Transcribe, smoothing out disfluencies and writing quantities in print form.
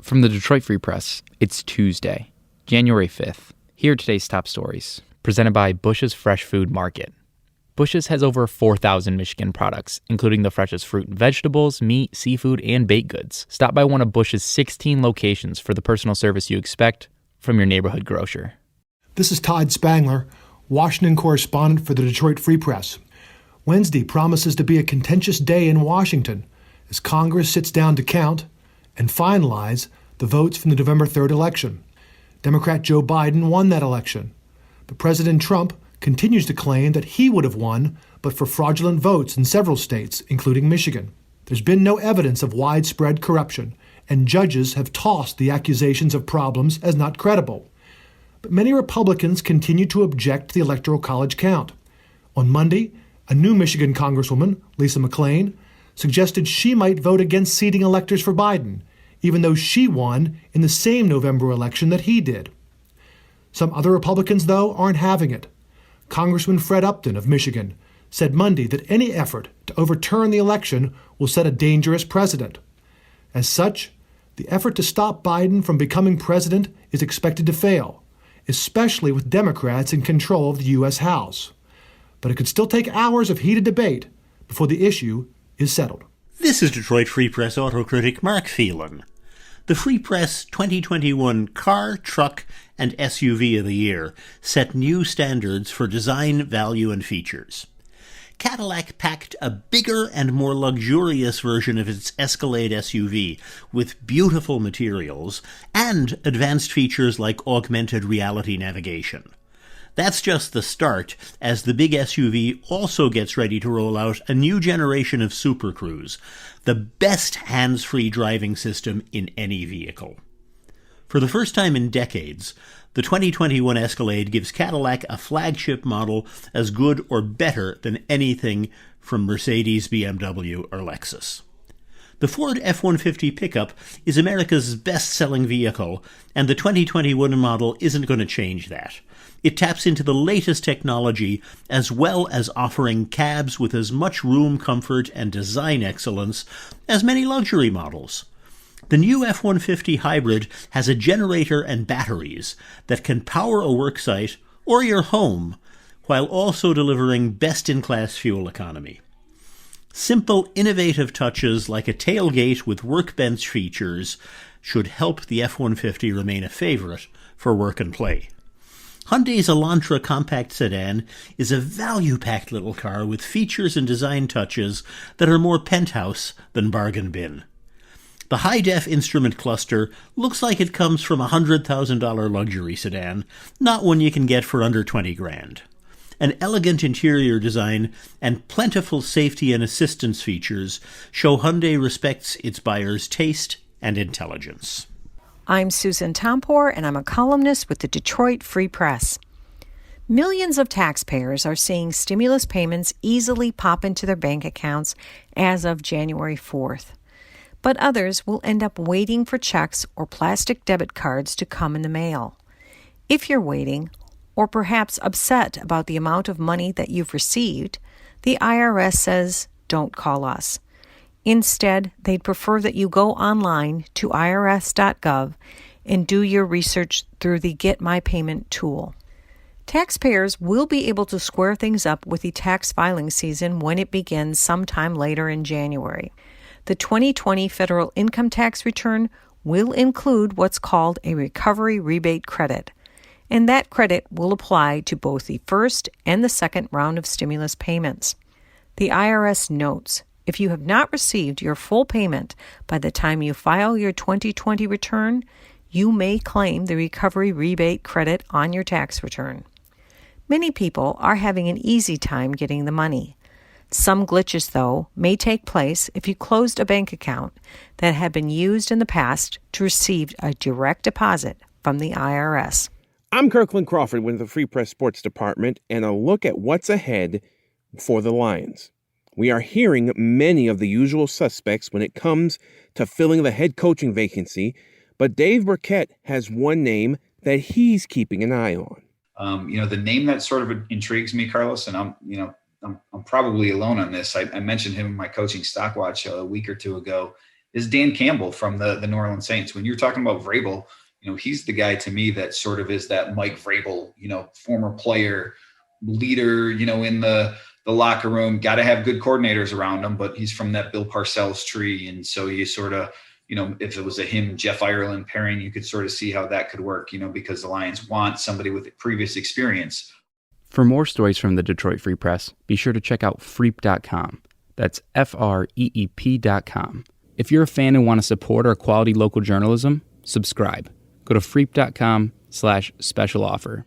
From the Detroit Free Press, it's Tuesday, January 5th. Here are today's top stories, presented by Bush's Fresh Food Market. Bush's has over 4,000 Michigan products, including the freshest fruit and vegetables, meat, seafood, and baked goods. Stop by one of Bush's 16 locations for the personal service you expect from your neighborhood grocer. This is Todd Spangler, Washington correspondent for the Detroit Free Press. Wednesday promises to be a contentious day in Washington as Congress sits down to count and finalize the votes from the November 3rd election. Democrat Joe Biden won that election, but President Trump continues to claim that he would have won but for fraudulent votes in several states, including Michigan. There's been no evidence of widespread corruption, and judges have tossed the accusations of problems as not credible. But many Republicans continue to object to the Electoral College count. On Monday, a new Michigan Congresswoman, Lisa McClain, suggested she might vote against seating electors for Biden, even though she won in the same November election that he did. Some other Republicans, though, aren't having it. Congressman Fred Upton of Michigan said Monday that any effort to overturn the election will set a dangerous precedent. As such, the effort to stop Biden from becoming president is expected to fail, especially with Democrats in control of the U.S. House. But it could still take hours of heated debate before the issue is settled. This is Detroit Free Press auto critic Mark Phelan. The Free Press 2021 Car, Truck, and SUV of the Year set new standards for design, value, and features. Cadillac packed a bigger and more luxurious version of its Escalade SUV with beautiful materials and advanced features like augmented reality navigation. That's just the start, as the big SUV also gets ready to roll out a new generation of Super Cruise, the best hands-free driving system in any vehicle. For the first time in decades, the 2021 Escalade gives Cadillac a flagship model as good or better than anything from Mercedes, BMW, or Lexus. The Ford F-150 pickup is America's best-selling vehicle, and the 2021 model isn't going to change that. It taps into the latest technology, as well as offering cabs with as much room comfort and design excellence as many luxury models. The new F-150 hybrid has a generator and batteries that can power a worksite or your home, while also delivering best-in-class fuel economy. Simple, innovative touches like a tailgate with workbench features should help the F-150 remain a favorite for work and play. Hyundai's Elantra compact sedan is a value-packed little car with features and design touches that are more penthouse than bargain bin. The high-def instrument cluster looks like it comes from a $100,000 luxury sedan, not one you can get for under $20,000. An elegant interior design and plentiful safety and assistance features show Hyundai respects its buyers' taste and intelligence. I'm Susan Tompor, and I'm a columnist with the Detroit Free Press. Millions of taxpayers are seeing stimulus payments easily pop into their bank accounts as of January 4th. But others will end up waiting for checks or plastic debit cards to come in the mail. If you're waiting, or perhaps upset about the amount of money that you've received, the IRS says, don't call us. Instead, they'd prefer that you go online to irs.gov and do your research through the Get My Payment tool. Taxpayers will be able to square things up with the tax filing season when it begins sometime later in January. The 2020 federal income tax return will include what's called a recovery rebate credit, and that credit will apply to both the first and the second round of stimulus payments. The IRS notes, if you have not received your full payment by the time you file your 2020 return, you may claim the recovery rebate credit on your tax return. Many people are having an easy time getting the money. Some glitches, though, may take place if you closed a bank account that had been used in the past to receive a direct deposit from the IRS. I'm Kirkland Crawford with the Free Press Sports Department, and a look at what's ahead for the Lions. We are hearing many of the usual suspects when it comes to filling the head coaching vacancy, but Dave Burkett has one name that he's keeping an eye on. The name that sort of intrigues me, Carlos, and I'm probably alone on this. I mentioned him in my coaching stock watch a week or two ago, is Dan Campbell from the New Orleans Saints. When you're talking about Vrabel, he's the guy to me that sort of is that Mike Vrabel, former player, leader, in the locker room. Got to have good coordinators around him, but he's from that Bill Parcells tree. And so you sort of, if it was a him, Jeff Ireland pairing, you could sort of see how that could work, because the Lions want somebody with previous experience. For more stories from the Detroit Free Press, be sure to check out freep.com. That's FREEP.com. If you're a fan and want to support our quality local journalism, subscribe. Go to freep.com/special offer.